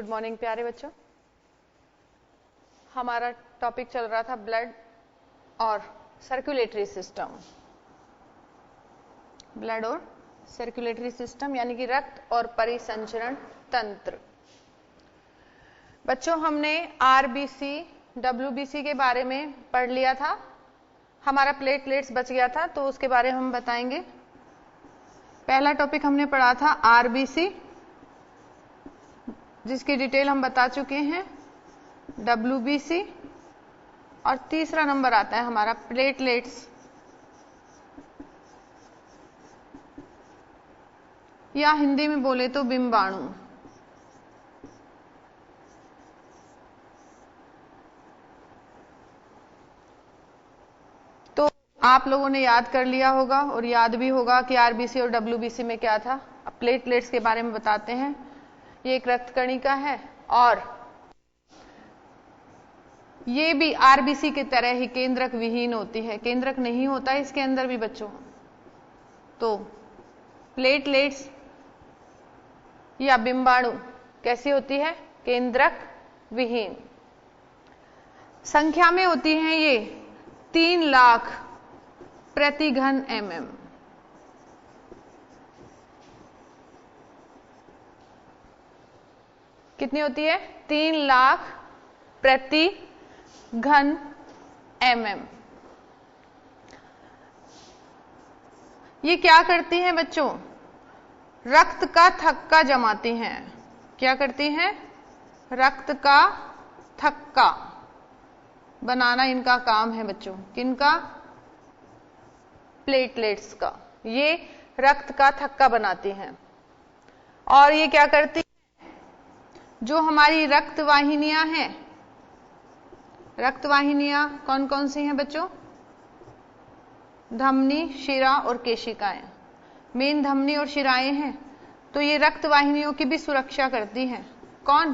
Good morning प्यारे बच्चों। हमारा टॉपिक चल रहा था ब्लड और सर्कुलेटरी सिस्टम। ब्लड और सर्कुलेटरी सिस्टम यानी कि रक्त और परिसंचरण तंत्र। बच्चों हमने आरबीसी डब्ल्यूबीसी के बारे में पढ़ लिया था। हमारा प्लेटलेट्स बच गया था तो उसके बारे में हम बताएंगे। पहला टॉपिक हमने पढ़ा था आरबीसी, जिसकी डिटेल हम बता चुके हैं, डब्ल्यूबीसी, और तीसरा नंबर आता है हमारा प्लेटलेट्स या हिंदी में बोले तो बिंबाणु। तो आप लोगों ने याद कर लिया होगा और याद भी होगा कि आरबीसी और डब्ल्यूबीसी में क्या था। अब प्लेटलेट्स के बारे में बताते हैं। ये एक रक्त कणिका है और ये भी आरबीसी की तरह ही केंद्रक विहीन होती है। केंद्रक नहीं होता है इसके अंदर भी बच्चों। तो प्लेटलेट्स या बिंबाणु कैसी होती है? केंद्रक विहीन। संख्या में होती हैं ये 3 लाख प्रति घन mm। कितनी होती है? 3 लाख प्रति घन mm। ये क्या करती हैं बच्चों? रक्त का थक्का जमाती हैं। क्या करती हैं? रक्त का थक्का बनाना इनका काम है बच्चों। किनका? प्लेटलेट्स का। ये रक्त का थक्का बनाती हैं। और ये क्या करती हैं? जो हमारी रक्त वाहिनियां हैं, रक्त वाहिनियां कौन कौन सी हैं बच्चों? धमनी, शिरा और केशिकाएं। मेन धमनी और शिराएं हैं। तो ये रक्त वाहिनियों की भी सुरक्षा करती हैं। कौन?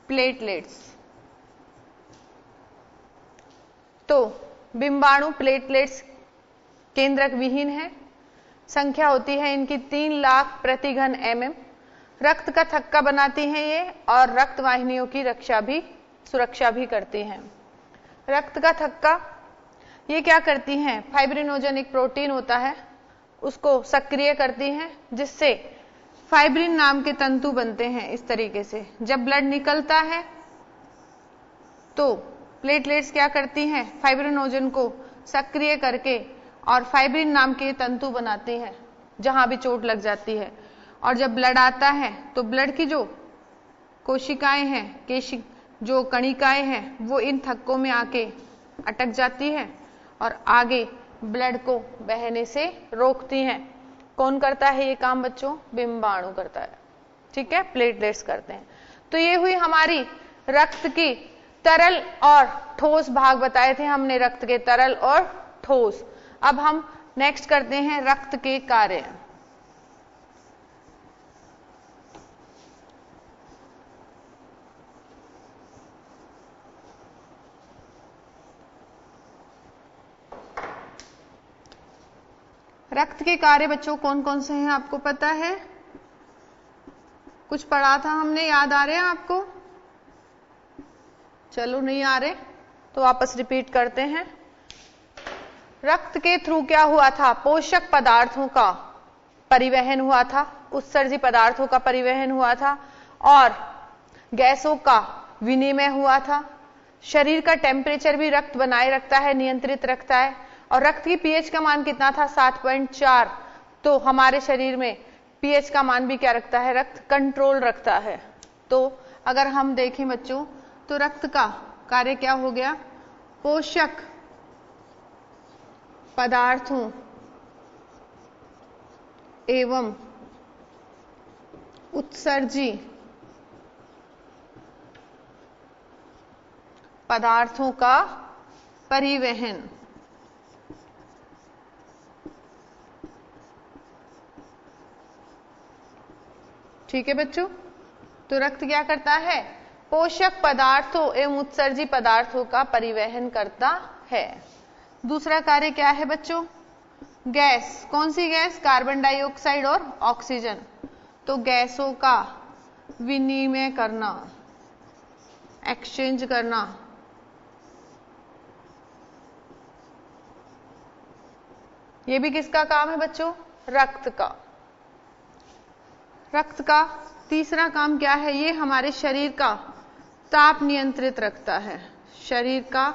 प्लेटलेट्स। तो बिंबाणु प्लेटलेट्स केंद्रक विहीन है। संख्या होती है इनकी 3 लाख प्रति घन mm। रक्त का थक्का बनाती हैं ये और रक्त वाहिनियों की सुरक्षा भी करती हैं। रक्त का थक्का ये क्या करती हैं? फाइब्रिनोजन एक प्रोटीन होता है, उसको सक्रिय करती हैं, जिससे फाइब्रिन नाम के तंतु बनते हैं। इस तरीके से जब ब्लड निकलता है तो प्लेटलेट्स क्या करती हैं? फाइब्रिनोजन को सक्रिय करके और फाइब्रिन नाम के तंतु बनाती हैं जहां भी चोट लग जाती है। और जब ब्लड आता है तो ब्लड की जो कोशिकाएं हैं, जो कणिकाएं हैं, वो इन थक्कों में आके अटक जाती हैं और आगे ब्लड को बहने से रोकती हैं। कौन करता है ये काम बच्चों? बिंबाणु करता है। ठीक है, प्लेटलेट्स करते हैं। तो ये हुई हमारी रक्त की तरल और ठोस भाग बताए थे हमने, रक्त के तरल और ठोस। अब हम नेक्स्ट करते हैं रक्त के कार्य। रक्त के कार्य बच्चों कौन कौन से हैं आपको पता है? कुछ पढ़ा था हमने, याद आ रहे हैं आपको? चलो नहीं आ रहे तो वापस रिपीट करते हैं। रक्त के थ्रू क्या हुआ था? पोषक पदार्थों का परिवहन हुआ था, उत्सर्जी पदार्थों का परिवहन हुआ था और गैसों का विनिमय हुआ था। शरीर का टेम्परेचर भी रक्त बनाए रखता है, नियंत्रित रखता है। और रक्त की पीएच का मान कितना था? 7.4। तो हमारे शरीर में पीएच का मान भी क्या रखता है? रक्त कंट्रोल रखता है। तो अगर हम देखें बच्चों तो रक्त का कार्य क्या हो गया? पोषक पदार्थों एवं उत्सर्जी पदार्थों का परिवहन। ठीक है बच्चों, तो रक्त क्या करता है? पोषक पदार्थों एवं उत्सर्जी पदार्थों का परिवहन करता है। दूसरा कार्य क्या है बच्चों? गैस। कौन सी गैस? कार्बन डाइऑक्साइड और ऑक्सीजन। तो गैसों का विनिमय करना, एक्सचेंज करना। ये भी किसका काम है बच्चों? रक्त का। रक्त का तीसरा काम क्या है? ये हमारे शरीर का ताप नियंत्रित रखता है। शरीर का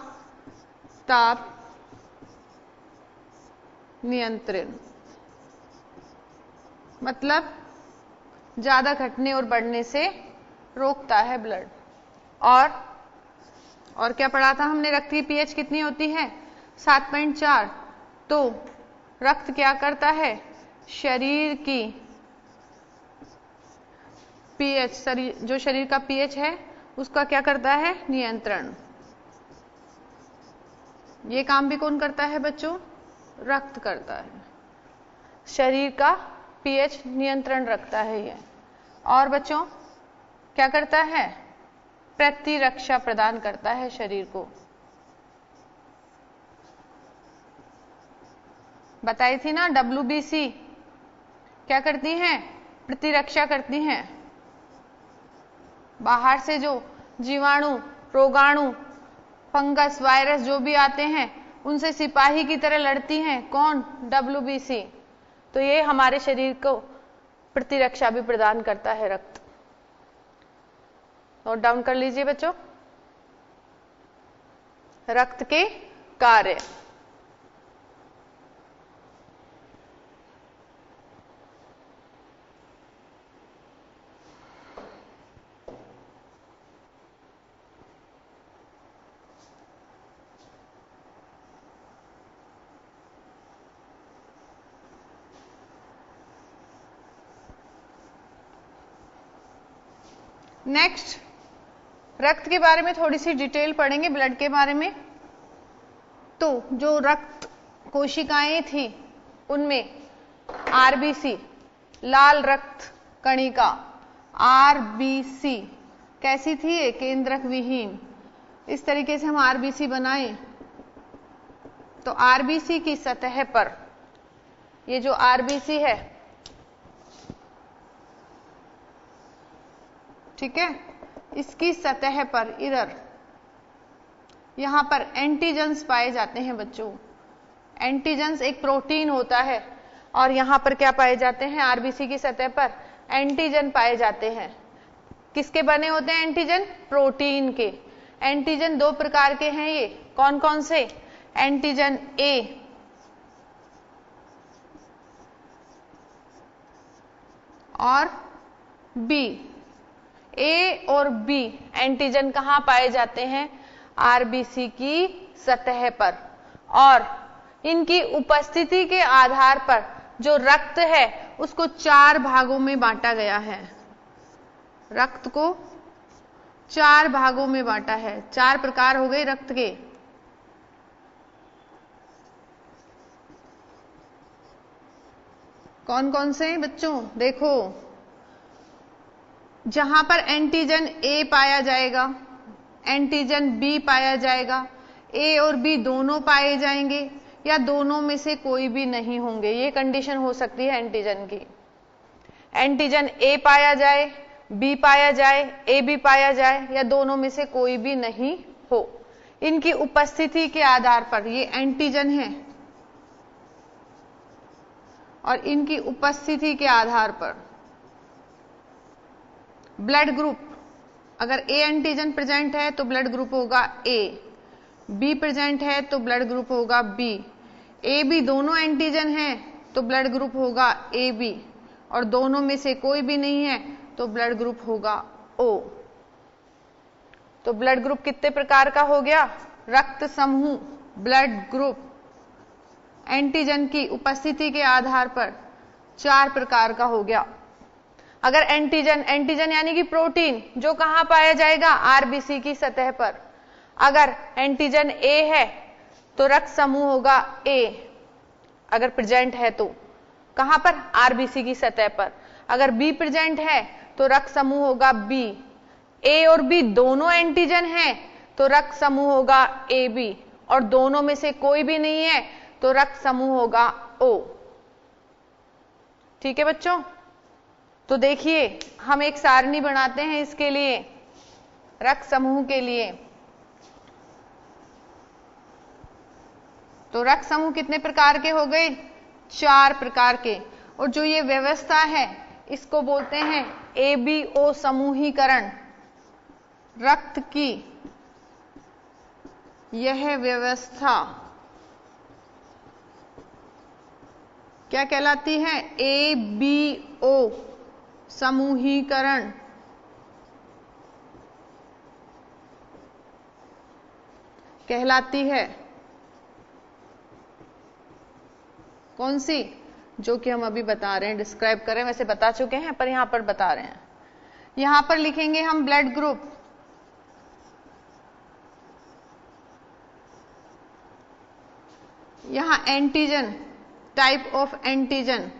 ताप नियंत्रण, मतलब ज्यादा घटने और बढ़ने से रोकता है ब्लड। और क्या पढ़ा था हमने? रक्त की पीएच कितनी होती है? 7.4। तो रक्त क्या करता है? शरीर की पीएच, जो शरीर का पीएच है उसका क्या करता है? नियंत्रण। ये काम भी कौन करता है बच्चों? रक्त करता है। शरीर का पीएच नियंत्रण रखता है ये। और बच्चों क्या करता है? प्रतिरक्षा प्रदान करता है शरीर को। बताई थी ना, WBC क्या करती हैं? प्रतिरक्षा करती हैं। बाहर से जो जीवाणु, रोगाणु, फंगस, वायरस जो भी आते हैं उनसे सिपाही की तरह लड़ती हैं। कौन? WBC। तो ये हमारे शरीर को प्रतिरक्षा भी प्रदान करता है रक्त। नोट डाउन कर लीजिए बच्चों, रक्त के कार्य। नेक्स्ट, रक्त के बारे में थोड़ी सी डिटेल पढ़ेंगे, ब्लड के बारे में। तो जो रक्त कोशिकाएं थी उनमें RBC, लाल रक्त कणिका, RBC कैसी थी? ये केंद्रक विहीन। इस तरीके से हम RBC बनाएं तो RBC की सतह पर, ये जो RBC है, ठीक है, इसकी सतह पर इधर यहां पर एंटीजेंस पाए जाते हैं बच्चों। एंटीजेंस एक प्रोटीन होता है और यहां पर क्या पाए जाते हैं? RBC की सतह पर एंटीजन पाए जाते हैं। किसके बने होते हैं एंटीजन? प्रोटीन के। एंटीजन दो प्रकार के हैं। ये कौन कौन से? एंटीजन A और B। A और B एंटीजन कहां पाए जाते हैं? RBC की सतह पर। और इनकी उपस्थिति के आधार पर जो रक्त है उसको 4 भागों में बांटा गया है। रक्त को 4 भागों में बांटा है। 4 प्रकार हो गए रक्त के। कौन कौन से बच्चों? देखो, जहां पर एंटीजन A पाया जाएगा, एंटीजन B पाया जाएगा, A और B दोनों पाए जाएंगे या दोनों में से कोई भी नहीं होंगे। ये कंडीशन हो सकती है एंटीजन की। एंटीजन A पाया जाए, B पाया जाए, AB पाया जाए या दोनों में से कोई भी नहीं हो। इनकी उपस्थिति के आधार पर ये एंटीजन है और इनकी उपस्थिति के आधार पर ब्लड ग्रुप, अगर A एंटीजन प्रेजेंट है तो ब्लड ग्रुप होगा A, B प्रेजेंट है तो ब्लड ग्रुप होगा B, AB दोनों एंटीजन हैं तो ब्लड ग्रुप होगा AB और दोनों में से कोई भी नहीं है तो ब्लड ग्रुप होगा O। तो ब्लड ग्रुप कितने प्रकार का हो गया? रक्त समूह, ब्लड ग्रुप, एंटीजन की उपस्थिति के आधार पर 4 प्रकार का हो गया। अगर एंटीजन यानी कि प्रोटीन, जो कहां पाया जाएगा? RBC की सतह पर। अगर एंटीजन A है तो रक्त समूह होगा A, अगर प्रेजेंट है तो कहां पर? RBC की सतह पर। अगर B प्रेजेंट है तो रक्त समूह होगा B। A और B दोनों एंटीजन हैं तो रक्त समूह होगा AB और दोनों में से कोई भी नहीं है तो रक्त समूह होगा O। ठीक है बच्चों? तो देखिए हम एक सारणी बनाते हैं इसके लिए, रक्त समूह के लिए। तो रक्त समूह कितने प्रकार के हो गए? 4 प्रकार के। और जो ये व्यवस्था है इसको बोलते हैं ABO समूहीकरण। रक्त की यह व्यवस्था क्या कहलाती है? ABO समूहीकरण। कहलाती है। कौन सी? जो कि हम अभी बता रहे हैं, डिस्क्राइब कर रहे हैं, वैसे बता चुके हैं पर यहां पर बता रहे हैं। यहां पर लिखेंगे हम ब्लड ग्रुप। यहां antigen, type of antigen.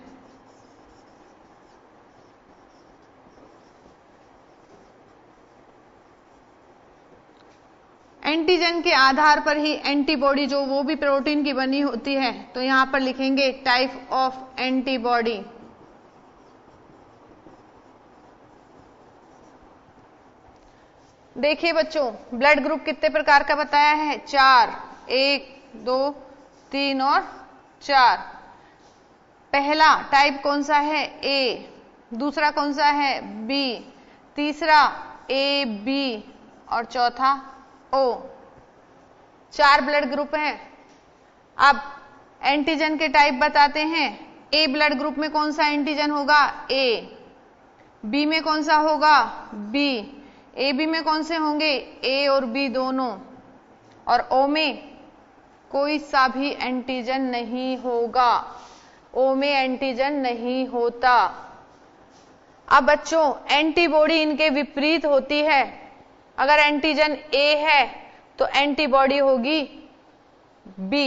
Antigen के आधार पर ही एंटीबॉडी, जो वो भी प्रोटीन की बनी होती है, तो यहां पर लिखेंगे टाइप ऑफ एंटीबॉडी। देखिए बच्चों, ब्लड ग्रुप कितने प्रकार का बताया है? 4। 1, 2, 3 और 4। पहला टाइप कौन सा है? ए। दूसरा कौन सा है? बी। तीसरा AB और चौथा O। 4 ब्लड ग्रुप हैं। अब एंटीजन के टाइप बताते हैं। ए ब्लड ग्रुप में कौन सा एंटीजन होगा? ए। बी में कौन सा होगा? बी। AB में कौन से होंगे? ए और बी दोनों। और O में कोई सा भी एंटीजन नहीं होगा। O में एंटीजन नहीं होता। अब बच्चों, एंटीबॉडी इनके विपरीत होती है। अगर एंटीजन A है तो एंटीबॉडी होगी B,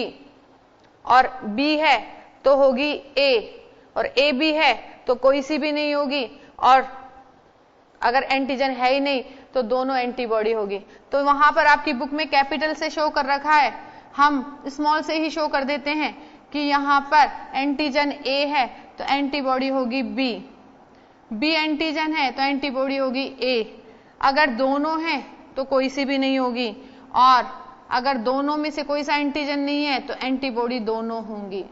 और B है तो होगी A, और AB है तो कोई सी भी नहीं होगी, और अगर एंटीजन है ही नहीं तो दोनों एंटीबॉडी होगी। तो वहां पर आपकी बुक में कैपिटल से शो कर रखा है, हम स्मॉल से ही शो कर देते हैं कि यहां पर एंटीजन A है तो एंटीबॉडी होगी B, B एंटीजन है तो एंटीबॉडी होगी A। अगर दोनों हैं तो कोई सी भी नहीं होगी, और अगर दोनों में से कोई सा एंटीजन नहीं है तो एंटीबॉडी दोनों होंगी।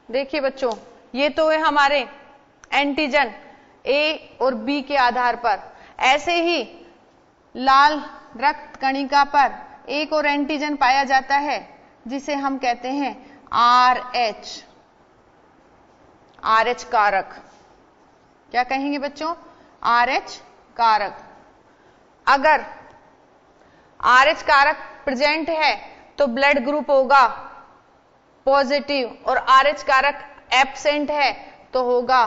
देखिए बच्चों, ये तो है हमारे एंटीजन A और B के आधार पर। ऐसे ही लाल रक्त कणिका पर एक और एंटीजन पाया जाता है जिसे हम कहते हैं RH, RH कारक। क्या कहेंगे बच्चों? RH कारक। अगर RH कारक प्रेजेंट है तो ब्लड ग्रुप होगा पॉजिटिव, और RH कारक एब्सेंट है तो होगा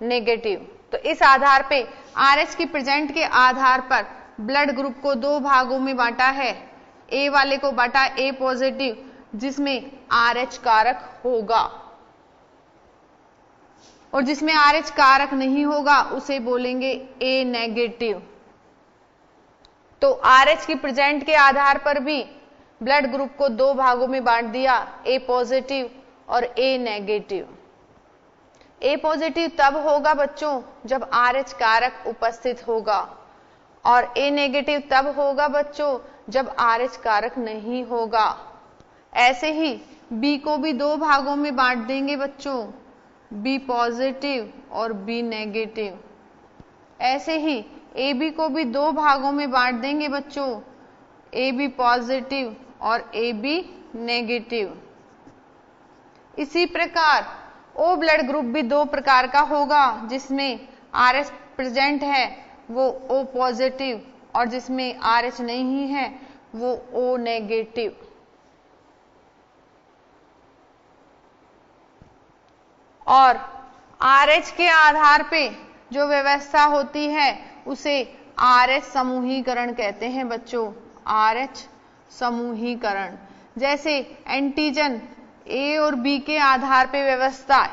नेगेटिव। तो इस आधार पे RH की प्रेजेंट के आधार पर ब्लड ग्रुप को 2 भागों में बांटा है। A वाले को बांटा A पॉजिटिव, जिसमें RH कारक होगा, और जिसमें RH कारक नहीं होगा उसे बोलेंगे A नेगेटिव। तो RH की प्रेजेंट के आधार पर भी ब्लड ग्रुप को 2 भागों में बांट दिया, A पॉजिटिव और A नेगेटिव। A पॉजिटिव तब होगा बच्चों जब RH कारक उपस्थित होगा, और A नेगेटिव तब होगा बच्चों जब RH कारक नहीं होगा। ऐसे ही B को भी 2 भागों में बांट देंगे बच्चों, B पॉजिटिव और B नेगेटिव। ऐसे ही AB को भी 2 भागों में बांट देंगे बच्चों, AB पॉजिटिव और AB नेगेटिव। इसी प्रकार O ब्लड ग्रुप भी 2 प्रकार का होगा, जिसमें RH प्रेजेंट है वो O पॉजिटिव, और जिसमें RH नहीं है वो O नेगेटिव। और RH के आधार पे जो व्यवस्था होती है उसे RH समूहीकरण कहते हैं बच्चों, RH समूहीकरण। जैसे एंटीजन A और B के आधार पे व्यवस्था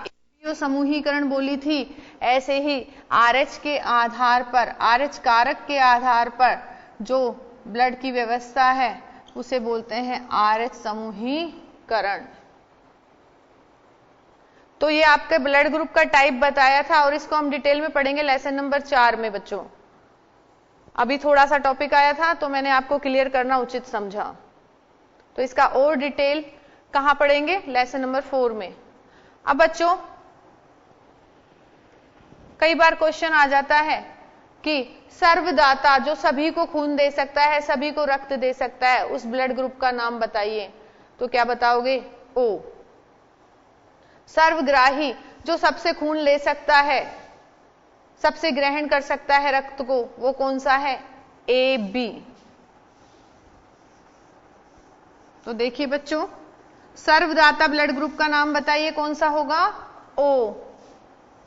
जो समूहीकरण बोली थी, ऐसे ही RH के आधार पर, RH कारक के आधार पर जो ब्लड की व्यवस्था है उसे बोलते हैं RH समूहीकरण। तो ये आपके ब्लड ग्रुप का टाइप बताया था और इसको हम डिटेल में पढ़ेंगे लेसन नंबर 4 में बच्चों। अभी थोड़ा सा टॉपिक आया था तो मैंने आपको क्लियर करना उचित समझा। तो इसका और डिटेल कहां पढ़ेंगे? लेसन नंबर 4 में। अब बच्चों कई बार क्वेश्चन आ जाता है कि सर्वदाता जो सभी को खून दे सकता है, सभी को रक्त दे सकता है, उस ब्लड ग्रुप का नाम बताइए। तो क्या बताओगे? O। सर्वग्राही जो सबसे खून ले सकता है, सबसे ग्रहण कर सकता है रक्त को, वो कौन सा है? AB। तो देखिए बच्चों, सर्वदाता ब्लड ग्रुप का नाम बताइए कौन सा होगा? O।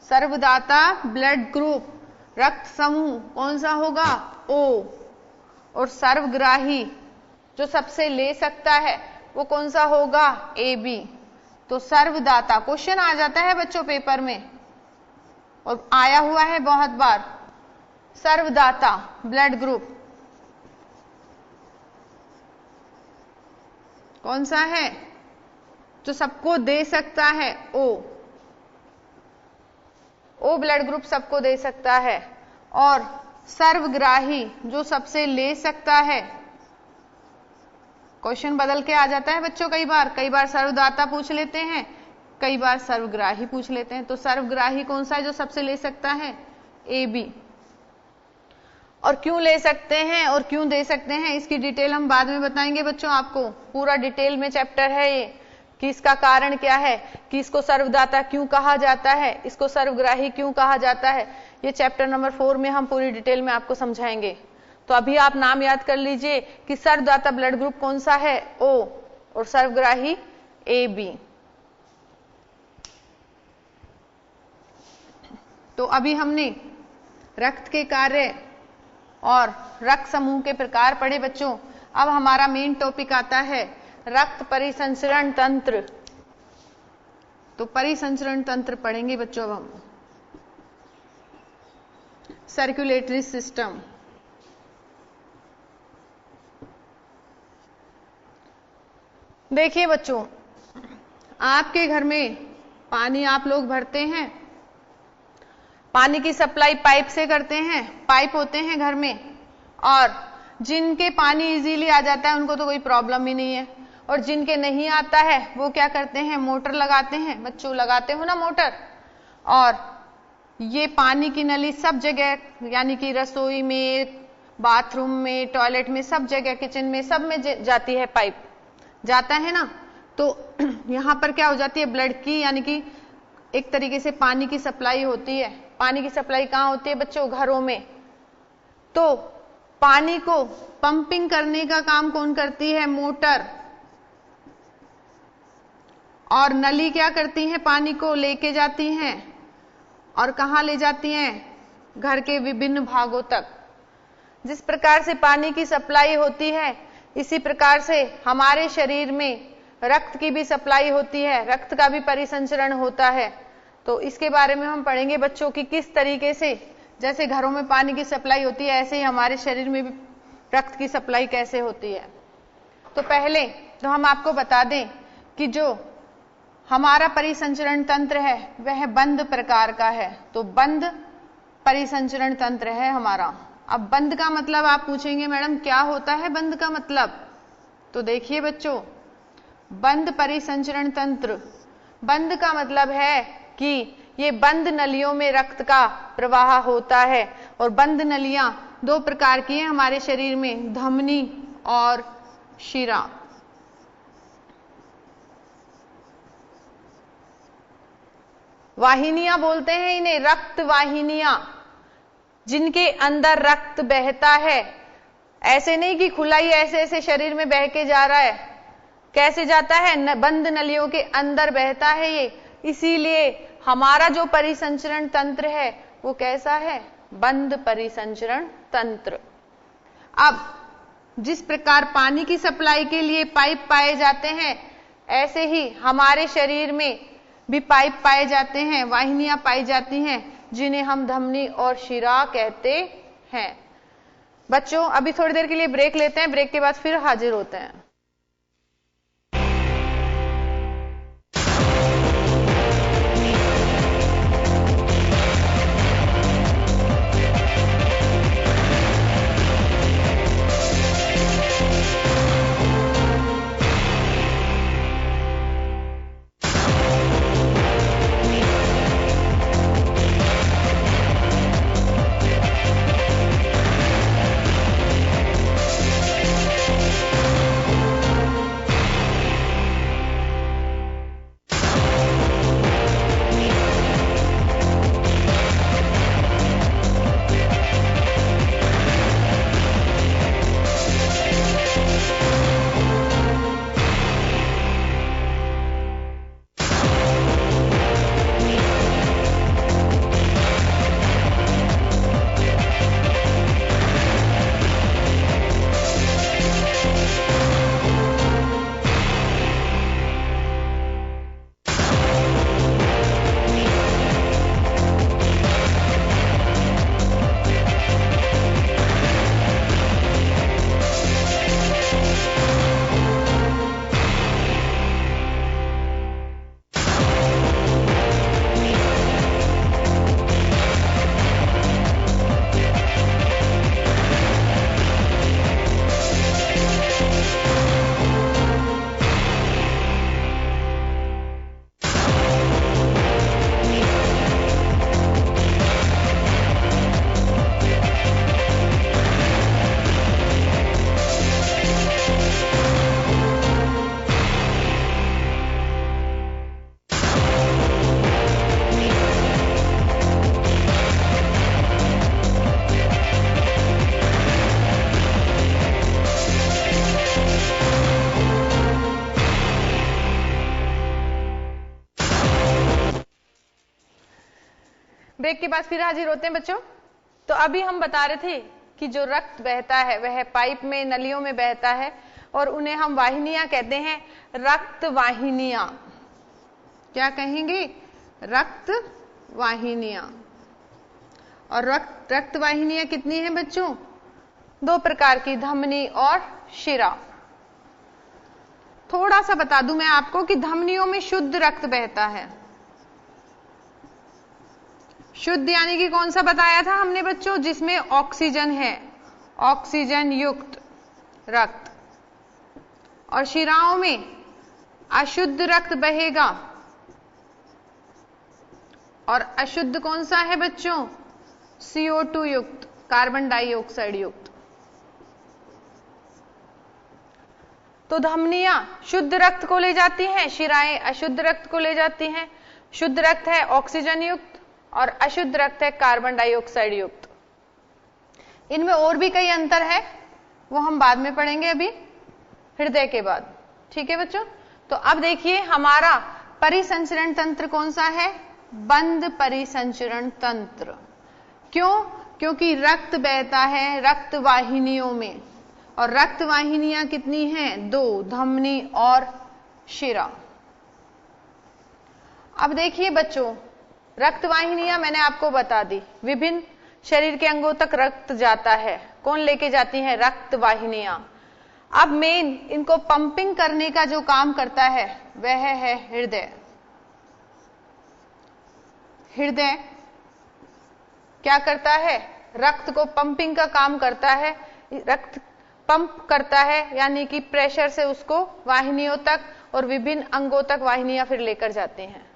सर्वदाता ब्लड ग्रुप रक्त समूह कौन सा होगा? O। और सर्वग्राही जो सबसे ले सकता है वो कौन सा होगा? AB। तो सर्वदाता क्वेश्चन आ जाता है बच्चों पेपर में और आया हुआ है बहुत बार। सर्वदाता ब्लड ग्रुप कौन सा है? जो सबको दे सकता है, O। O ब्लड ग्रुप सबको दे सकता है। और सर्वग्राही जो सबसे ले सकता है, क्वेश्चन बदल के आ जाता है बच्चों कई बार सर्वदाता पूछ लेते हैं, कई बार सर्वग्राही पूछ लेते हैं। तो सर्वग्राही कौन सा है जो सबसे ले सकता है? AB। और क्यों ले सकते हैं और क्यों दे सकते हैं इसकी डिटेल हम बाद में बताएंगे बच्चों आपको। पूरा डिटेल में चैप्टर है ये कि इसका कारण क्या है, कि इसको सर्वदाता क्यों कहा जाता है, इसको सर्वग्राही क्यों कहा जाता है, ये चैप्टर नंबर 4 में हम पूरी डिटेल में आपको समझाएंगे। तो अभी आप नाम याद कर लीजिए कि सर्वदाता ब्लड ग्रुप कौन सा है? O। और सर्वग्राही AB। तो अभी हमने रक्त के कार्य और रक्त समूह के प्रकार पढ़े बच्चों। अब हमारा मेन टॉपिक आता है रक्त परिसंचरण तंत्र। तो परिसंचरण तंत्र पढ़ेंगे बच्चों अब हम। Circulatory system. देखिए बच्चों, आपके घर में पानी आप लोग भरते हैं, पानी की सप्लाई पाइप से करते हैं, पाइप होते हैं घर में, और जिनके पानी इजीली आ जाता है उनको तो कोई प्रॉब्लम ही नहीं है, और जिनके नहीं आता है वो क्या करते हैं? मोटर लगाते हैं। बच्चों लगाते हो ना मोटर, और ये पानी की नली सब जगह, यानी कि रसोई में, बाथरूम में, टॉयलेट में, सब जगह, किचन में, सब में जाती है पाइप, जाता है ना। तो यहां पर क्या हो जाती है? ब्लड की, यानी कि एक तरीके से पानी की सप्लाई होती है। पानी की सप्लाई कहां होती है बच्चों? घरों में। तो पानी को पंपिंग करने का काम कौन करती है? मोटर। और नली क्या करती है? पानी को लेके जाती हैं। और कहां ले जाती हैं? घर के विभिन्न भागों तक। जिस प्रकार से पानी की सप्लाई होती है, इसी प्रकार से हमारे शरीर में रक्त की भी सप्लाई होती है, रक्त का भी परिसंचरण होता है। तो इसके बारे में हम पढ़ेंगे बच्चों कि किस तरीके से, जैसे घरों में पानी की सप्लाई होती है, ऐसे ही हमारे शरीर में भी रक्त की सप्लाई कैसे होती है। तो पहले तो हम आपको बता दें कि जो हमारा परिसंचरण तंत्र है वह बंद प्रकार का है। तो बंद परिसंचरण तंत्र है हमारा। अब बंद का मतलब आप पूछेंगे मैडम क्या होता है बंद का मतलब? तो देखिए बच्चों, बंद परिसंचरण तंत्र, बंद का मतलब है कि ये बंद नलियों में रक्त का प्रवाह होता है। और बंद नलियां दो प्रकार की हैं हमारे शरीर में, धमनी और शिरा। वाहिनियां बोलते हैं इन्हें, रक्त वाहिनियां, जिनके अंदर रक्त बहता है। ऐसे नहीं कि खुला ही ऐसे ऐसे शरीर में बह के जा रहा है, कैसे जाता है? बंद नलियों के अंदर बहता है ये। इसीलिए हमारा जो परिसंचरण तंत्र है वो कैसा है? बंद परिसंचरण तंत्र। अब जिस प्रकार पानी की सप्लाई के लिए पाइप पाए जाते हैं, ऐसे ही हमारे शरीर में भी पाइप पाए जाते हैं, वाहिनियां पाई जाती हैं, जिन्हें हम धमनी और शिरा कहते हैं। बच्चों अभी थोड़ी देर के लिए ब्रेक लेते हैं, ब्रेक के बाद फिर हाजिर होते हैं। ब्रेक के बाद फिर हाजिर होते हैं बच्चों। तो अभी हम बता रहे थे कि जो रक्त बहता है वह पाइप में, नलियों में बहता है और उन्हें हम वाहिनियां कहते हैं, रक्त वाहिनियां। क्या कहेंगे? रक्त वाहिनियां। और रक्त वाहिनियां कितनी हैं बच्चों? 2 प्रकार की, धमनी और शिरा। थोड़ा सा बता दूं मैं आपको कि धमनियों में शुद्ध रक्त बहता है। शुद्ध यानी कि कौन सा बताया था हमने बच्चों? जिसमें ऑक्सीजन है, ऑक्सीजन युक्त रक्त। और शिराओं में अशुद्ध रक्त बहेगा। और अशुद्ध कौन सा है बच्चों? CO2 युक्त, कार्बन डाइऑक्साइड युक्त। तो धमनियां शुद्ध रक्त को ले जाती हैं, शिराएं अशुद्ध रक्त को ले जाती हैं। शुद्ध रक्त है ऑक्सीजन युक्त और अशुद्ध रक्त है कार्बन डाइऑक्साइड युक्त। इनमें और भी कई अंतर है, वो हम बाद में पढ़ेंगे, अभी हृदय के बाद। ठीक है बच्चों? तो अब देखिए हमारा परिसंचरण तंत्र कौन सा है? बंद परिसंचरण तंत्र। क्यों? क्योंकि रक्त बहता है रक्त वाहिनियों में, और रक्त वाहिनियां कितनी हैं? 2, धमनी और शिरा। अब देखिए बच्चों, रक्त वाहिनियां मैंने आपको बता दी, विभिन्न शरीर के अंगों तक रक्त जाता है। कौन लेके जाती है? रक्त वाहिनियां। अब मेन इनको पंपिंग करने का जो काम करता है वह है हृदय। हृदय क्या करता है? रक्त को पंपिंग का काम करता है। रक्त पंप करता है, यानी कि प्रेशर से उसको वाहिनियों तक और विभिन्न अंगों तक वाहिनियां फिर लेकर जाती हैं।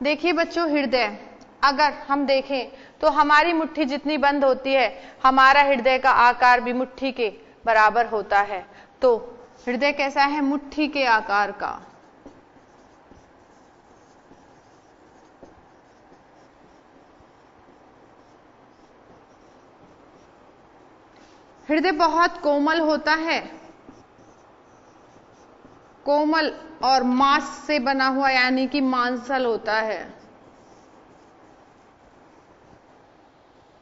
देखिए बच्चों, हृदय अगर हम देखें तो हमारी मुट्ठी जितनी बंद होती है, हमारा हृदय का आकार भी मुट्ठी के बराबर होता है। तो हृदय कैसा है? मुट्ठी के आकार का। हृदय बहुत कोमल होता है, कोमल और मांस से बना हुआ, यानी कि मांसल होता है।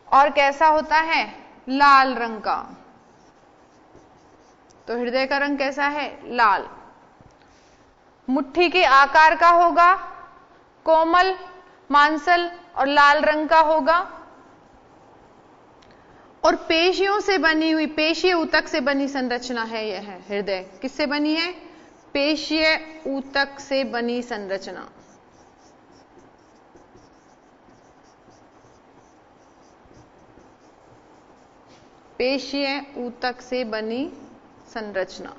और कैसा होता है? लाल रंग का। तो हृदय का रंग कैसा है? लाल। मुट्ठी के आकार का होगा, कोमल, मांसल और लाल रंग का होगा। और पेशियों से बनी हुई, पेशीय ऊतक से बनी संरचना है यह है हृदय। किससे बनी है? पेशीय ऊतक से बनी संरचना। पेशीय ऊतक से बनी संरचना।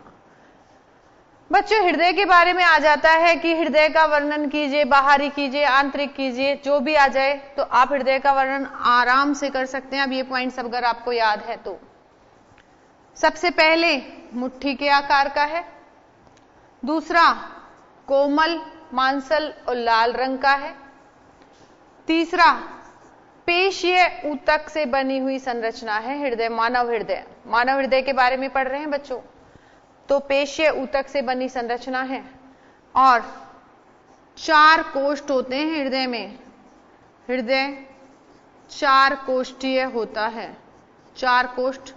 बच्चों हृदय के बारे में आ जाता है कि हृदय का वर्णन कीजिए, बाहरी कीजिए, आंतरिक कीजिए, जो भी आ जाए तो आप हृदय का वर्णन आराम से कर सकते हैं। अब ये पॉइंट्स अगर आपको याद है तो सबसे पहले मुट्ठी के आकार का है, दूसरा कोमल, मांसल और लाल रंग का है, तीसरा पेशीय ऊतक से बनी हुई संरचना है हृदय। मानव हृदय, मानव हृदय के बारे में पढ़ रहे हैं बच्चों, तो पेशीय ऊतक से बनी संरचना है और 4 कोष्ठ होते हैं हृदय में। हृदय 4 कोष्ठीय होता है, 4 कोष्ठ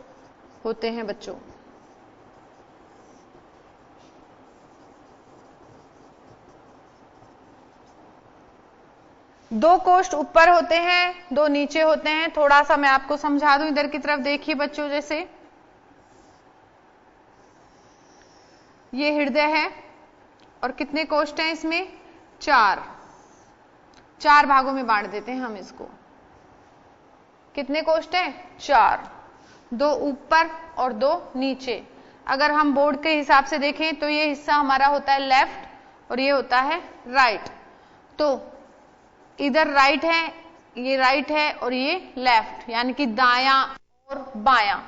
होते हैं बच्चों। दो कोष्ठ ऊपर होते हैं, 2 नीचे होते हैं। थोड़ा सा मैं आपको समझा दूं, इधर की तरफ देखिए बच्चों। जैसे ये हृदय है और कितने कोष्ठ हैं इसमें? 4 भागों में बांट देते हैं हम इसको। कितने कोष्ठ हैं? 4, 2 ऊपर और 2 नीचे। अगर हम बोर्ड के हिसाब से देखें तो ये हिस्सा हमारा होता है लेफ्ट और ये होता है राइट। तो इधर राइट है, ये राइट है और ये लेफ्ट, यानी कि दायां और बायां।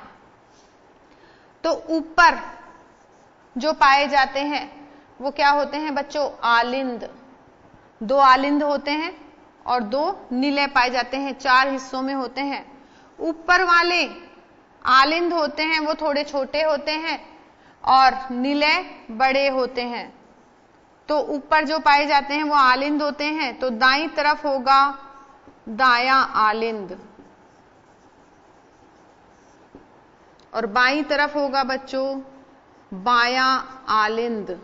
तो ऊपर जो पाए जाते हैं वो क्या होते हैं बच्चों? आलिंद। 2 आलिंद होते हैं और 2 नीले पाए जाते हैं। 4 हिस्सों में होते हैं। ऊपर वाले आलिंद होते हैं वो थोड़े छोटे होते हैं और नीले बड़े होते हैं। तो ऊपर जो पाए जाते हैं वो आलिंद होते हैं। तो दाईं तरफ होगा दायां आलिंद और बाईं तरफ होगा बच्चों बायां आलिंद।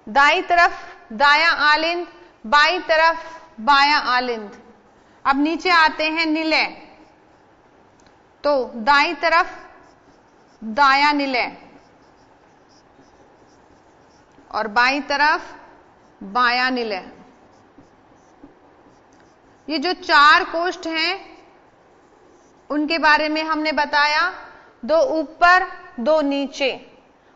दाईं तरफ दायां आलिंद, बाईं तरफ बायां आलिंद। अब नीचे आते हैं निलय, तो दाईं तरफ दायां निलय और बाईं तरफ बायां निलय। ये जो 4 कोष्ठ हैं उनके बारे में हमने बताया, 2 ऊपर 2 नीचे।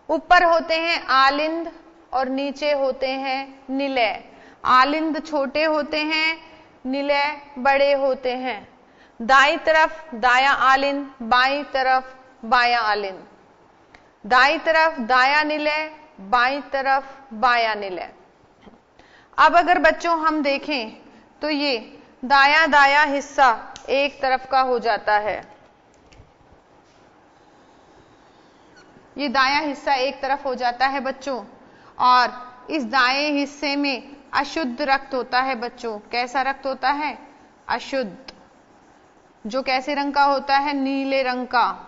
ऊपर होते हैं आलिंद और नीचे होते हैं निलय। आलिंद छोटे होते हैं, निलय बड़े होते हैं। दाईं तरफ दायां आलिंद, बाईं तरफ बायां आलिंद। दाईं तरफ दायां निलय, बाईं तरफ बायां निलय। अब अगर बच्चों हम देखें तो ये दायां दायां हिस्सा एक तरफ का हो जाता है। ये दायां हिस्सा एक तरफ हो जाता है बच्चों, और इस दाएं हिस्से में अशुद्ध रक्त होता है बच्चों। कैसा रक्त होता है? अशुद्ध, जो कैसे रंग का होता है? नीले रंग का।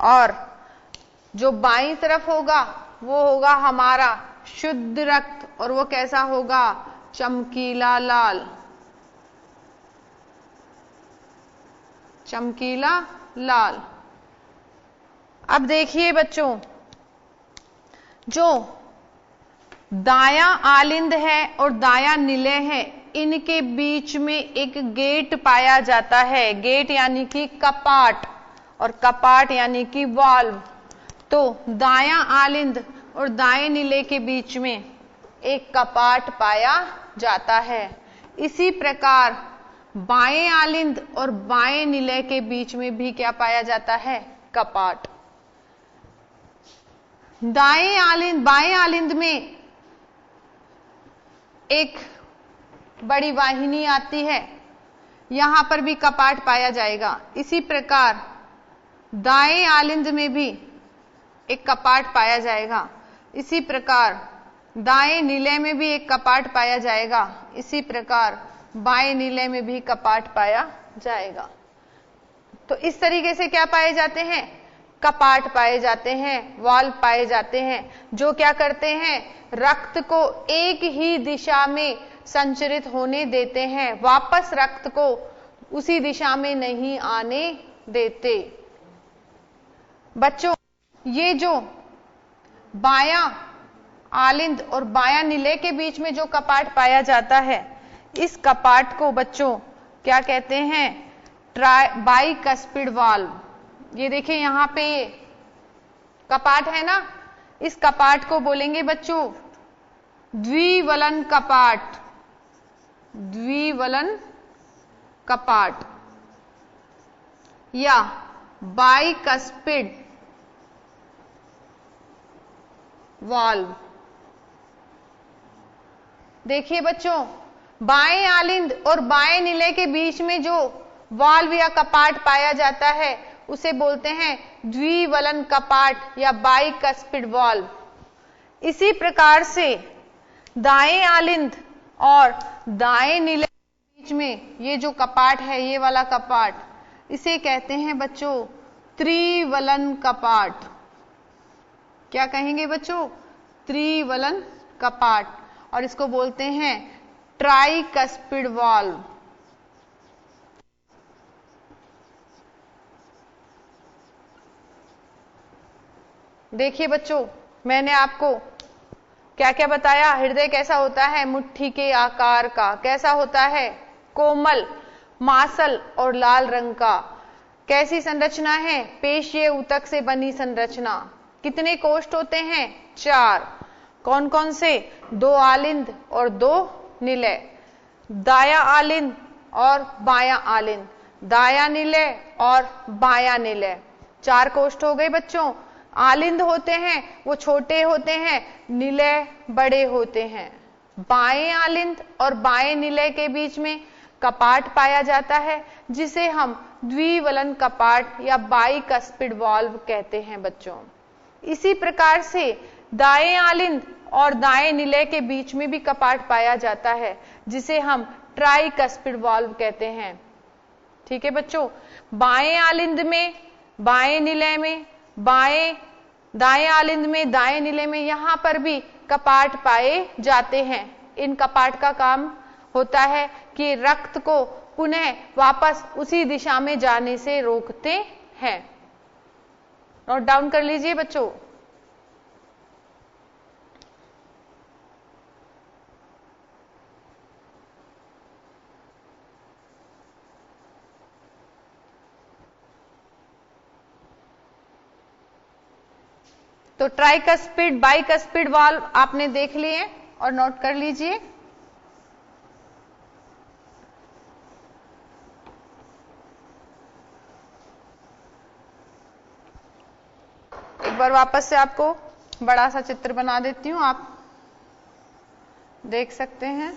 और जो बाईं तरफ होगा वो होगा हमारा शुद्ध रक्त, और वो कैसा होगा? चमकीला लाल। चमकीला लाल। अब देखिए बच्चों, जो दायां आलिंद है और दायां निलय है, इनके बीच में एक गेट पाया जाता है। गेट यानी कि कपाट, और कपाट यानी कि वाल्व। तो दायां आलिंद और दाएं निलय के बीच में एक कपाट पाया जाता है। इसी प्रकार बाएं आलिंद और बाएं निलय के बीच में भी क्या पाया जाता है? कपाट। दाएं आलिंद बाएं आलिंद में एक बड़ी वाहिनी आती है, यहां पर भी कपाट पाया जाएगा। इसी प्रकार दाएं आलिंद में भी एक कपाट पाया जाएगा। इसी प्रकार दाएं निलय में भी एक कपाट पाया जाएगा। इसी प्रकार बाएं निलय में भी कपाट पाया जाएगा। तो इस तरीके से क्या पाए जाते हैं? कपाट पाए जाते हैं, वाल्व पाए जाते हैं, जो क्या करते हैं? रक्त को एक ही दिशा में संचरित होने देते हैं, वापस रक्त को उसी दिशा में नहीं आने देते। बच्चों, ये जो बायां आलिंद और बायां निलय के बीच में जो कपाट पाया जाता है, इस कपाट को बच्चों क्या कहते हैं? Bicuspid valve. ये देखिए यहां पे ये कपाट है ना, इस कपाट को बोलेंगे बच्चों द्विवलन कपाट। द्विवलन कपाट या बाइकस्पिड वाल्व। देखिए बच्चों, बाएं आलिंद और बाएं निलय के बीच में जो वाल्व या कपाट पाया जाता है उसे बोलते हैं द्विवलन कपाट या बाइकस्पिड वाल्व। इसी प्रकार से दाएं आलिंद और दाएं निलय के बीच में ये जो कपाट है, ये वाला कपाट, इसे कहते हैं बच्चों त्रिवलन कपाट। क्या कहेंगे बच्चों? त्रिवलन कपाट। और इसको बोलते हैं ट्राइकस्पिड वाल्व। देखिए बच्चों, मैंने आपको क्या क्या बताया? हृदय कैसा होता है? मुट्ठी के आकार का। कैसा होता है? कोमल, मांसल और लाल रंग का। कैसी संरचना है? पेशीय ऊतक से बनी संरचना। कितने कोष्ठ होते हैं? 4। कौन कौन से? 2 आलिंद और 2 निलय। दाया आलिंद और बायां आलिंद, दाया निलय और बायां निलय। 4 कोष्ठ हो गए बच्चों। आलिंद होते हैं वो छोटे होते हैं, निलय बड़े होते हैं। बाएं आलिंद और बाएं निलय के बीच में कपाट पाया जाता है जिसे हम द्विवलन कपाट या बाइकस्पिड वाल्व कहते हैं बच्चों। इसी प्रकार से दाएं आलिंद और दाएं निलय के बीच में भी कपाट पाया जाता है जिसे हम ट्राइकस्पिड वाल्व कहते हैं। ठीक है बच्चों, बाएं आलिंद में, बाएं निलय में, दाएं आलिंद में, दाएं निलय में, यहां पर भी कपाट पाए जाते हैं। इन कपाट का काम होता है कि रक्त को पुनः वापस उसी दिशा में जाने से रोकते हैं। नोट डाउन कर लीजिए बच्चों। तो ट्राइकस्पिड, बाइकस्पिड वाल्व आपने देख लिए और नोट कर लीजिए। एक बार वापस से आपको बड़ा सा चित्र बना देती हूं, आप देख सकते हैं।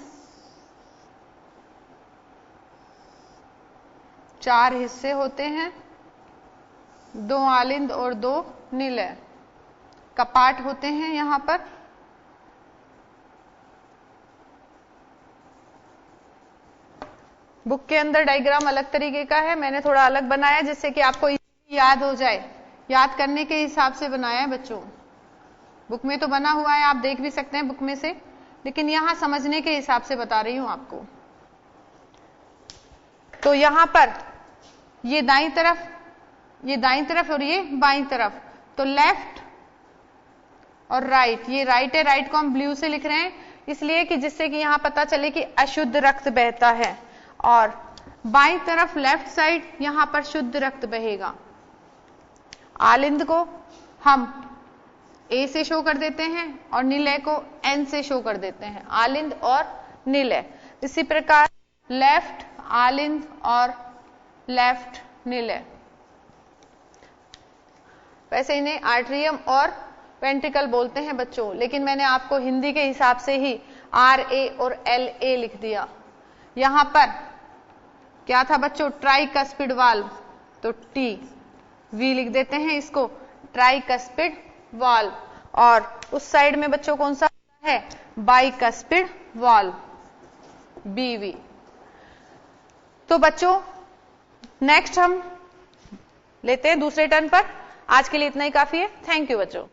4 हिस्से होते हैं, 2 आलिंद और 2 निलय। कपाट होते हैं यहां पर। बुक के अंदर डायग्राम अलग तरीके का है, मैंने थोड़ा अलग बनाया जिससे कि आपको याद हो जाए। याद करने के हिसाब से बनाया है बच्चों। बुक में तो बना हुआ है, आप देख भी सकते हैं बुक में से, लेकिन यहां समझने के हिसाब से बता रही हूं आपको। तो यहां पर ये दाईं तरफ और ये बाईं तरफ, तो लेफ्ट और राइट। ये राइट है, राइट को हम ब्लू से लिख रहे हैं इसलिए कि जिससे कि यहां पता चले कि अशुद्ध रक्त बहता है, और बाईं तरफ लेफ्ट साइड यहां पर शुद्ध रक्त बहेगा। आलिंद को हम ए से शो कर देते हैं और निलय को एन से शो कर देते हैं, आलिंद और निलय। इसी प्रकार लेफ्ट आलिंद और लेफ्ट निलय। वैसे इन्हें आर्ट्रियम और वेंट्रिकल बोलते हैं बच्चों, लेकिन मैंने आपको हिंदी के हिसाब से ही RA और LA लिख दिया। यहां पर क्या था बच्चों? ट्राइकस्पिड वाल्व, तो TV लिख देते हैं इसको, ट्राइकस्पिड वाल्व। और उस साइड में बच्चों कौन सा है? Bicuspid valve, BV। तो बच्चों नेक्स्ट हम लेते हैं दूसरे टर्न पर। आज के लिए इतना ही काफी है। थैंक यू बच्चों।